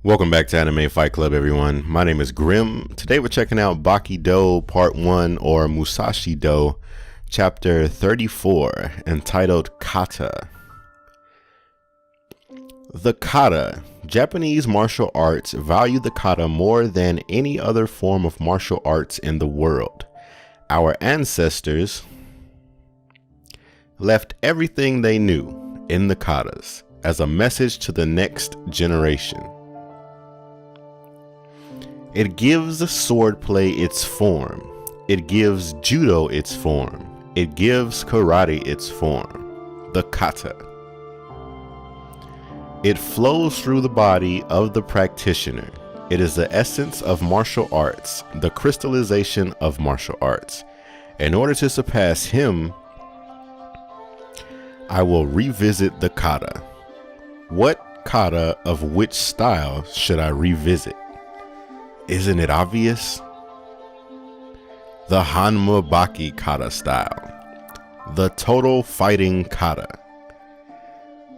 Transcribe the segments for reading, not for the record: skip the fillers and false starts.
Welcome back to Anime Fight Club, everyone. My name is Grim. Today we're checking out Baki Dou Part 1, or Musashi Dou, Chapter 34, entitled Kata. The kata. Japanese martial arts value the kata more than any other form of martial arts in the world. Our ancestors left everything they knew in the katas as a message to the next generation. It gives swordplay its form. It gives judo its form. It gives karate its form. The kata. It flows through the body of the practitioner. It is the essence of martial arts, the crystallization of martial arts. In order to surpass him, I will revisit the kata. What kata of which style should I revisit? Isn't it obvious? The Hanma Baki kata style. The total fighting kata.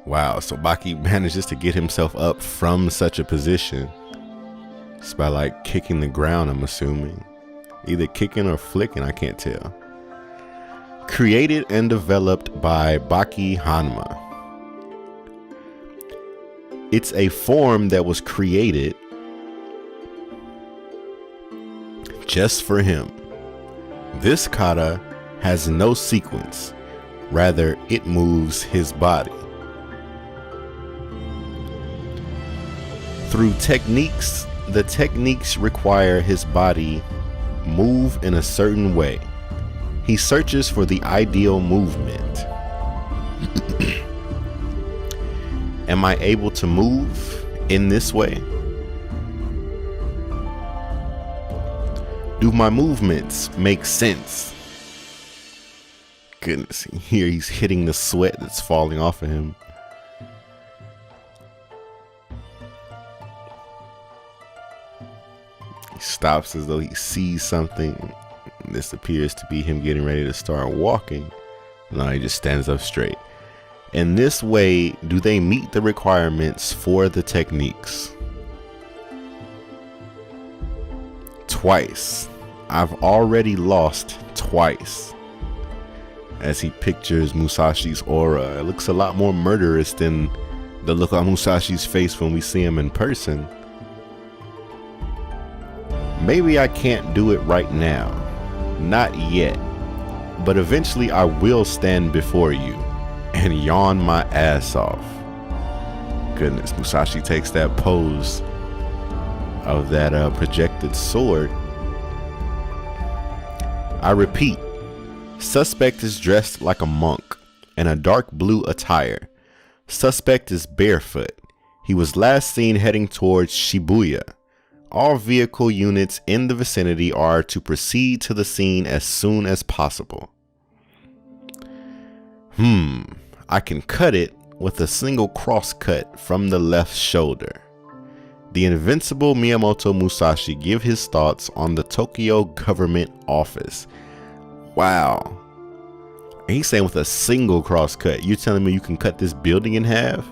Wow, so Baki manages to get himself up from such a position. It's by like kicking the ground, I'm assuming. Either kicking or flicking, I can't tell. Created and developed by Baki Hanma. It's a form that was created just for him. This kata has no sequence. Rather, it moves his body. Through techniques, the techniques require his body move in a certain way. He searches for the ideal movement. Am I able to move in this way? Do my movements make sense? Goodness, here he's hitting the sweat that's falling off of him. He stops as though he sees something. This appears to be him getting ready to start walking. No, he just stands up straight. In this way, do they meet the requirements for the techniques? Twice. I've already lost twice. As he pictures Musashi's aura, it looks a lot more murderous than the look on Musashi's face when we see him in person. Maybe I can't do it right now. Not yet. But eventually I will stand before you and yawn my ass off. Goodness, Musashi takes that pose of that projected sword. I repeat, suspect is dressed like a monk in a dark blue attire. Suspect is barefoot. He was last seen heading towards Shibuya. All vehicle units in the vicinity are to proceed to the scene as soon as possible. I can cut it with a single cross cut from the left shoulder. The invincible Miyamoto Musashi give his thoughts on the Tokyo government office. Wow. He's saying with a single cross cut. You're telling me you can cut this building in half?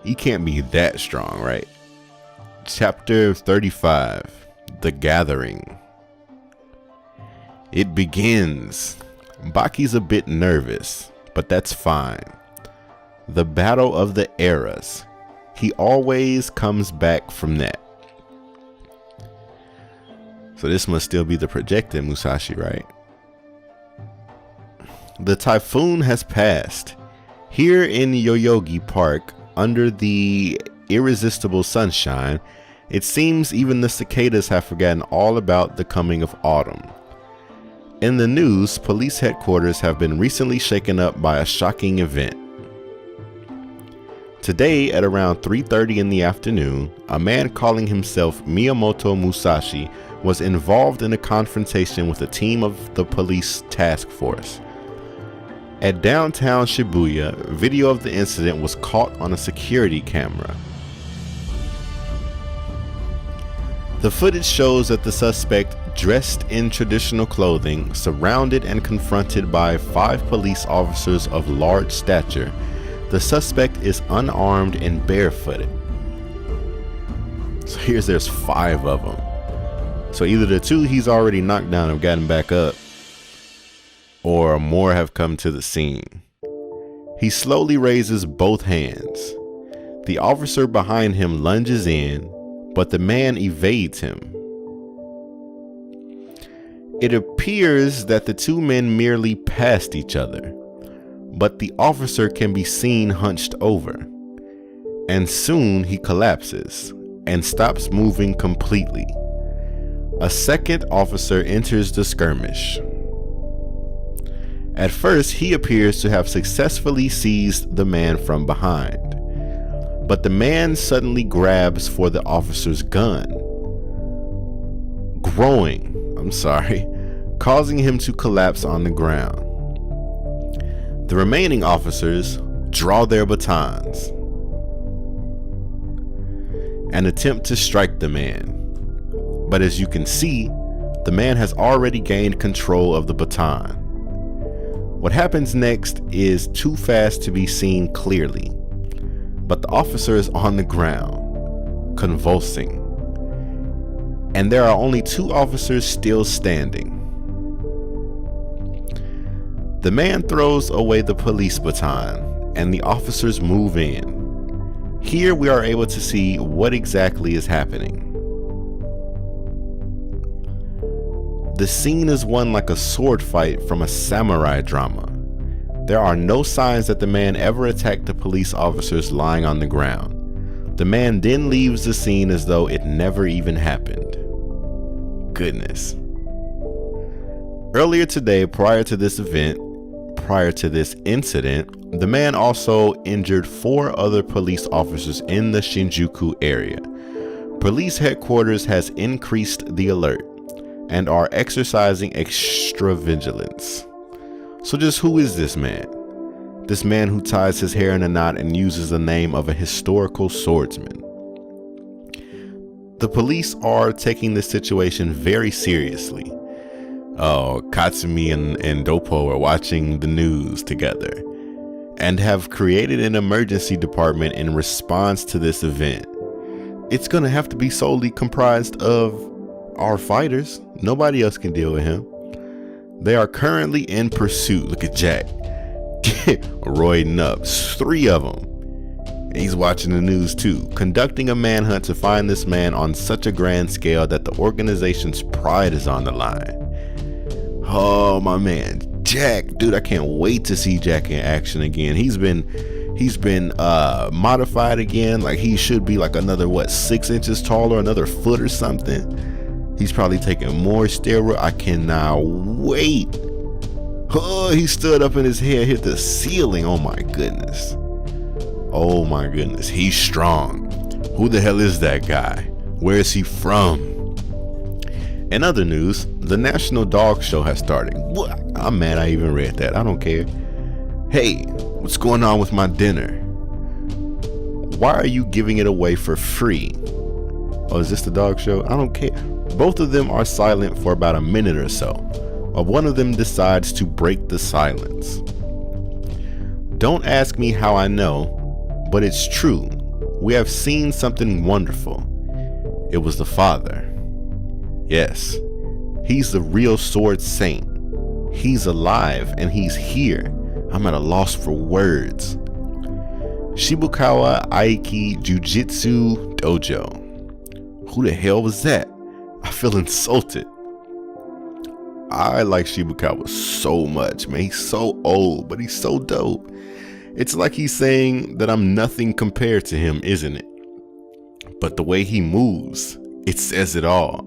He can't be that strong, right? Chapter 35, The Gathering. It begins. Baki's a bit nervous, but that's fine. The battle of the eras. He always comes back from that. So this must still be the projected Musashi, right? The typhoon has passed. Here in Yoyogi Park, under the irresistible sunshine, it seems even the cicadas have forgotten all about the coming of autumn. In the news, police headquarters have been recently shaken up by a shocking event. Today at around 3:30 in the afternoon, a man calling himself Miyamoto Musashi was involved in a confrontation with a team of the police task force. At downtown Shibuya, video of the incident was caught on a security camera. The footage shows that the suspect, dressed in traditional clothing, surrounded and confronted by 5 police officers of large stature. The suspect is unarmed and barefooted. So there's 5 of them. So either the 2 he's already knocked down have gotten back up, or more have come to the scene. He slowly raises both hands. The officer behind him lunges in, but the man evades him. It appears that the 2 men merely passed each other, but the officer can be seen hunched over, and soon he collapses and stops moving completely. A second officer enters the skirmish. At first, he appears to have successfully seized the man from behind, but the man suddenly grabs for the officer's gun, causing him to collapse on the ground. The remaining officers draw their batons and attempt to strike the man. But as you can see, the man has already gained control of the baton. What happens next is too fast to be seen clearly, but the officer is on the ground, convulsing, and there are only 2 officers still standing. The man throws away the police baton, and the officers move in. Here we are able to see what exactly is happening. The scene is one like a sword fight from a samurai drama. There are no signs that the man ever attacked the police officers lying on the ground. The man then leaves the scene as though it never even happened. Goodness. Earlier today, prior to this incident, the man also injured 4 other police officers in the Shinjuku area. Police headquarters has increased the alert and are exercising extra vigilance. So just who is this man? This man who ties his hair in a knot and uses the name of a historical swordsman. The police are taking this situation very seriously. Katsumi and Doppo are watching the news together and have created an emergency department in response to this event. It's gonna have to be solely comprised of our fighters. Nobody else can deal with him. They are currently in pursuit. Look at Jack roiding up, 3 of them. He's watching the news too, conducting a manhunt to find this man on such a grand scale that the organization's pride is on the line. Oh, my man Jack, dude, I can't wait to see Jack in action again. He's been modified again. Like, he should be like another 6 inches taller, another foot or something. He's probably taking more steroid. I cannot wait. Oh, he stood up and his head hit the ceiling. Oh my goodness. Oh my goodness. He's strong. Who the hell is that guy? Where is he from? In other news, the National Dog Show has started. What? I'm mad I even read that. I don't care. Hey, what's going on with my dinner? Why are you giving it away for free? Oh, is this the dog show? I don't care. Both of them are silent for about a minute or so, while one of them decides to break the silence. Don't ask me how I know, but it's true. We have seen something wonderful. It was the father. Yes, he's the real sword saint. He's alive and he's here. I'm at a loss for words. Shibukawa Aiki Jiu-Jitsu Dojo. Who the hell was that? I feel insulted. I like Shibukawa so much, man. He's so old, but he's so dope. It's like he's saying that I'm nothing compared to him, isn't it? But the way he moves, it says it all.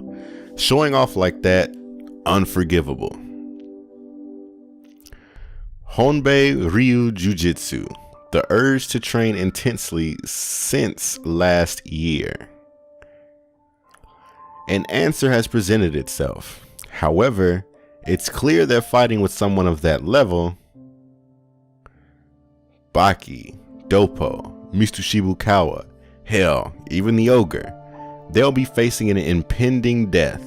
Showing off like that, unforgivable. Honbei Ryu Jiu-Jitsu. The urge to train intensely since last year. An answer has presented itself. However, it's clear that fighting with someone of that level, Baki, Doppo, Mr. Shibukawa, hell, even the ogre, they'll be facing an impending death.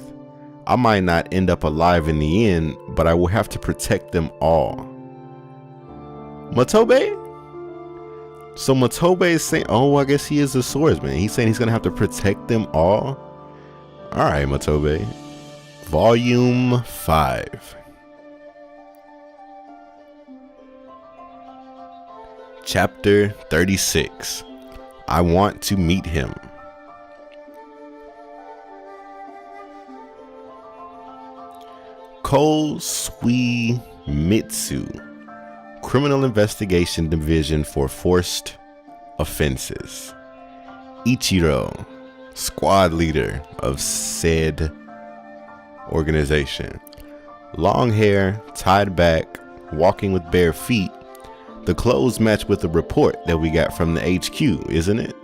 I might not end up alive in the end, but I will have to protect them all. Matobe? So Matobe is saying, oh, I guess he is a swordsman. He's saying he's going to have to protect them all. All right, Matobe. Volume 5. Chapter 36. I want to meet him. Kosuimitsu, Criminal Investigation Division for Forced Offenses. Ichiro, squad leader of said organization. Long hair, tied back, walking with bare feet. The clothes match with the report that we got from the HQ, isn't it?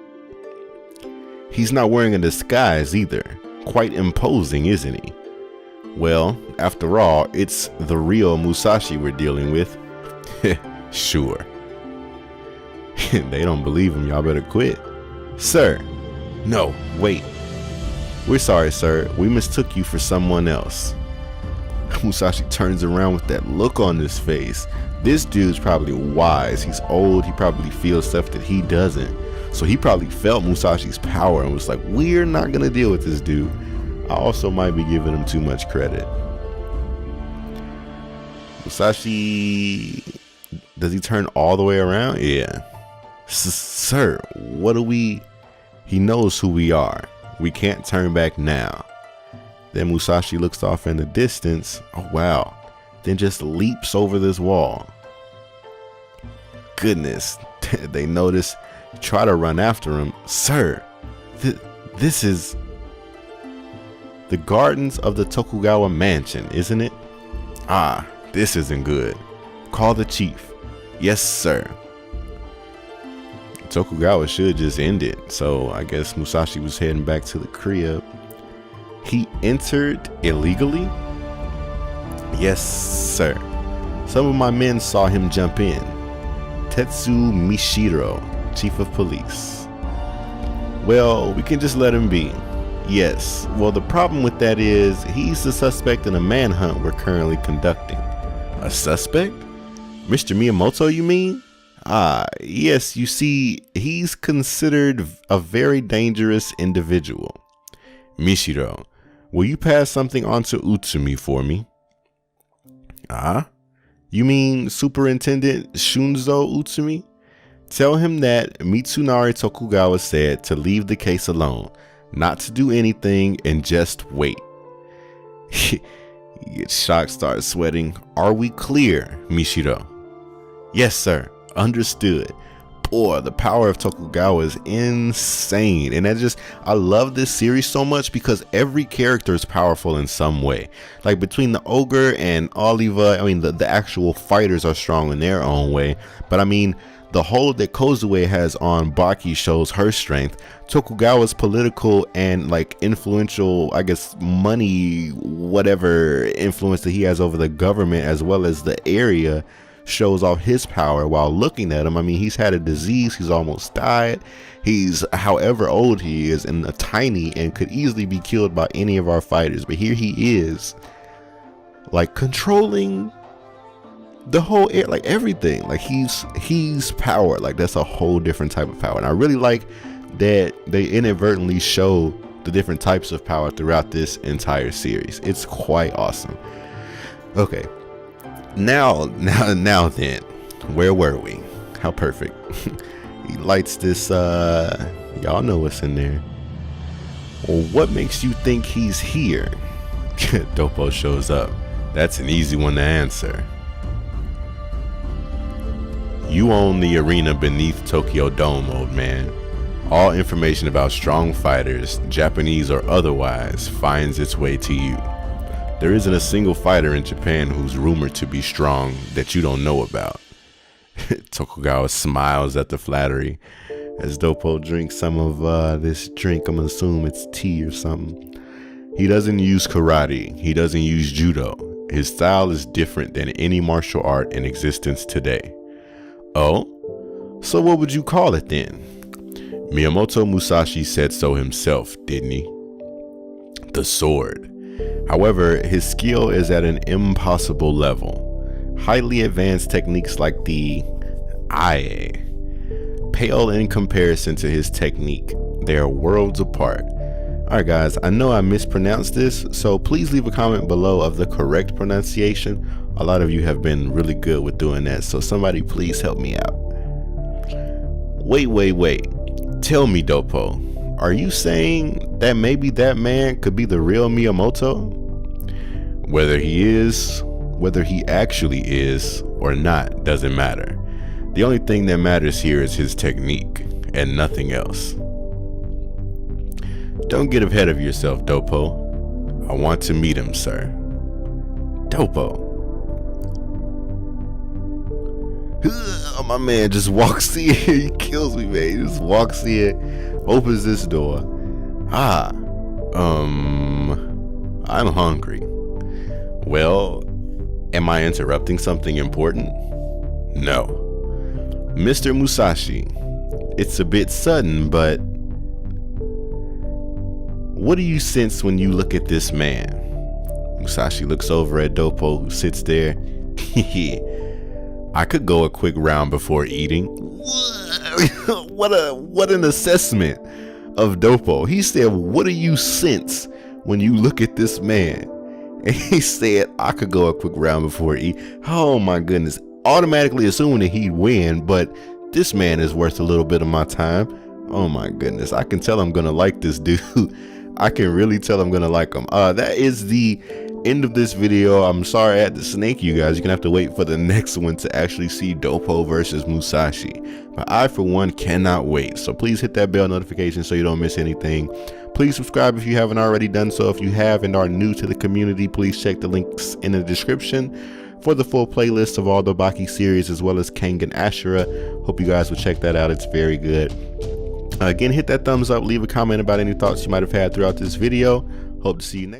He's not wearing a disguise either. Quite imposing, isn't he? Well, after all, it's the real Musashi we're dealing with. Sure. They don't believe him. Y'all better quit. Sir. No, wait. We're sorry, sir. We mistook you for someone else. Musashi turns around with that look on his face. This dude's probably wise. He's old. He probably feels stuff that he doesn't. So he probably felt Musashi's power and was like, we're not going to deal with this dude. I also might be giving him too much credit. Musashi, does he turn all the way around? Yeah. Sir, what do we... He knows who we are. We can't turn back now. Then Musashi looks off in the distance. Oh, wow. Then just leaps over this wall. Goodness. They notice. Try to run after him. Sir, this is the gardens of the Tokugawa mansion, isn't it? Ah, this isn't good. Call the chief. Yes, sir. Tokugawa should just end it. So I guess Musashi was heading back to the crib. He entered illegally? Yes, sir. Some of my men saw him jump in. Tetsu Mishiro, chief of police. Well, we can just let him be. Yes. Well, the problem with that is he's the suspect in a manhunt we're currently conducting. A suspect? Mr. Miyamoto, you mean? Ah, yes, you see, he's considered a very dangerous individual. Mishiro, will you pass something on to Utsumi for me? Ah? You mean Superintendent Shunzo Utsumi? Tell him that Mitsunari Tokugawa said to leave the case alone, not to do anything and just wait. He gets shocked, starts sweating. Are we clear, Mishiro? Yes, sir. Understood. Boy, the power of Tokugawa is insane. And I love this series so much because every character is powerful in some way. Like between the ogre and Oliva, I mean, the actual fighters are strong in their own way. But I mean, the hold that Kozue has on Baki shows her strength. Tokugawa's political and like influential, I guess, money, whatever influence that he has over the government as well as the area shows off his power. While looking at him, I mean, he's had a disease, he's almost died, he's however old he is and tiny and could easily be killed by any of our fighters, but here he is like controlling the whole air, like everything. Like he's power. Like that's a whole different type of power, and I really like that they inadvertently show the different types of power throughout this entire series. It's quite awesome. Okay, now then, where were we? How perfect. He lights this, y'all know what's in there. Well, what makes you think he's here? Doppo shows up. That's an easy one to answer. You own the arena beneath Tokyo Dome, old man. All information about strong fighters, Japanese or otherwise, finds its way to you. There isn't a single fighter in Japan who's rumored to be strong that you don't know about. Tokugawa smiles at the flattery as Doppo drinks some of this drink. I'm gonna assume it's tea or something. He doesn't use karate. He doesn't use judo. His style is different than any martial art in existence today. Oh? So what would you call it then? Miyamoto Musashi said so himself, didn't he? The sword. However, his skill is at an impossible level. Highly advanced techniques like the Aie, pale in comparison to his technique. They are worlds apart. Alright guys, I know I mispronounced this, so please leave a comment below of the correct pronunciation. A lot of you have been really good with doing that, so somebody please help me out. Wait. Tell me, Doppo, are you saying that maybe that man could be the real Miyamoto? Whether he actually is or not doesn't matter. The only thing that matters here is his technique and nothing else. Don't get ahead of yourself, Doppo. I want to meet him, sir. Doppo. My man just walks in. He kills me, man. He just walks in, opens this door. I'm hungry. Well, am I interrupting something important? No. Mr. Musashi, it's a bit sudden, but what do you sense when you look at this man? Musashi looks over at Doppo, who sits there. I could go a quick round before eating. What an assessment of Doppo. He said, what do you sense when you look at this man? And he said, I could go a quick round before eat. Oh my goodness. Automatically assuming that he'd win, but this man is worth a little bit of my time. Oh my goodness. I can tell I'm gonna like this dude. I can really tell I'm gonna like him. That is the end of this video. I'm sorry I had to snake you guys. You're gonna have to wait for the next one to actually see Doppo versus Musashi, but I for one cannot wait. So please hit that bell notification so you don't miss anything. Please subscribe if you haven't already done so. If you have and are new to the community, please check the links in the description for the full playlist of all the Baki series, as well as King and Ashura. Hope you guys will check that out. It's very good. Again, hit that thumbs up, leave a comment about any thoughts you might have had throughout this video. Hope to see you next.